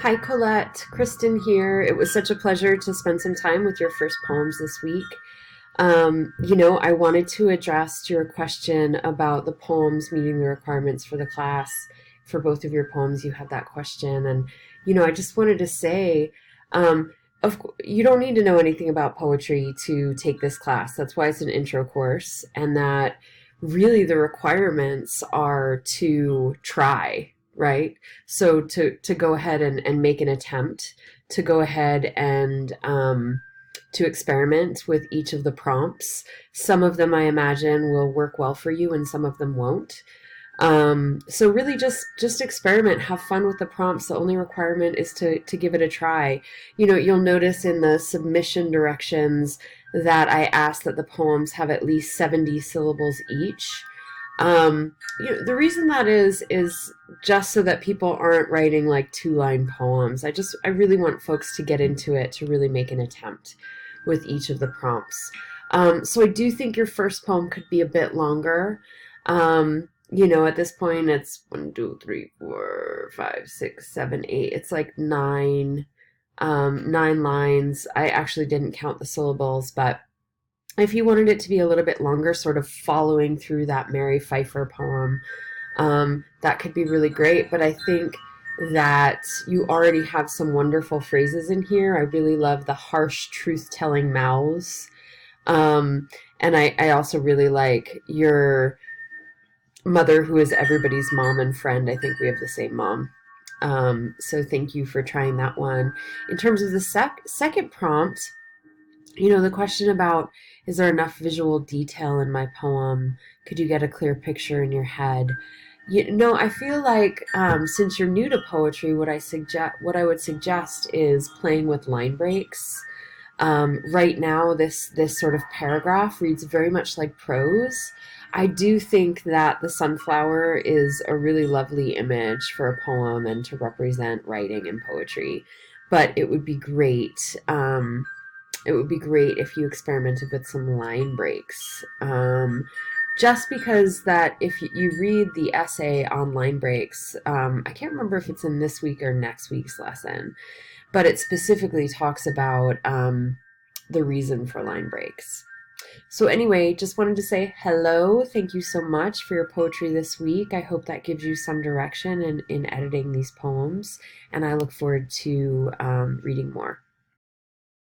Hi, Colette. Kristen here. It was such a pleasure to spend some time with your first poems this week. I wanted to address your question about the poems meeting the requirements for the class. For both of your poems, you had that question. And, I just wanted to say, you don't need to know anything about poetry to take this class. That's why it's an intro course. And that really the requirements are to try, right? So to go ahead and make an attempt, to go ahead and to experiment with each of the prompts. Some of them I imagine will work well for you and some of them won't. So really just experiment, have fun with the prompts. The only requirement is to give it a try. You'll notice in the submission directions that I ask that the poems have at least 70 syllables each. The reason that is just so that people aren't writing like two-line poems. I really want folks to get into it, to really make an attempt with each of the prompts. So I do think your first poem could be a bit longer. At this point it's 1, 2, 3, 4, 5, 6, 7, 8. It's like nine lines. I actually didn't count the syllables, but if you wanted it to be a little bit longer, sort of following through that Mary Pfeiffer poem, that could be really great. But I think that you already have some wonderful phrases in here. I really love the harsh truth-telling mouths. And I also really like your mother who is everybody's mom and friend. I think we have the same mom. So thank you for trying that one. In terms of the second prompt, the question about, is there enough visual detail in my poem? Could you get a clear picture in your head? I feel like since you're new to poetry, what I would suggest is playing with line breaks. Right now, this sort of paragraph reads very much like prose. I do think that the sunflower is a really lovely image for a poem and to represent writing and poetry, but it would be great. It would be great if you experimented with some line breaks. Just because that if you read the essay on line breaks, I can't remember if it's in this week or next week's lesson, but it specifically talks about the reason for line breaks. So anyway, just wanted to say hello. Thank you so much for your poetry this week. I hope that gives you some direction in editing these poems, and I look forward to reading more.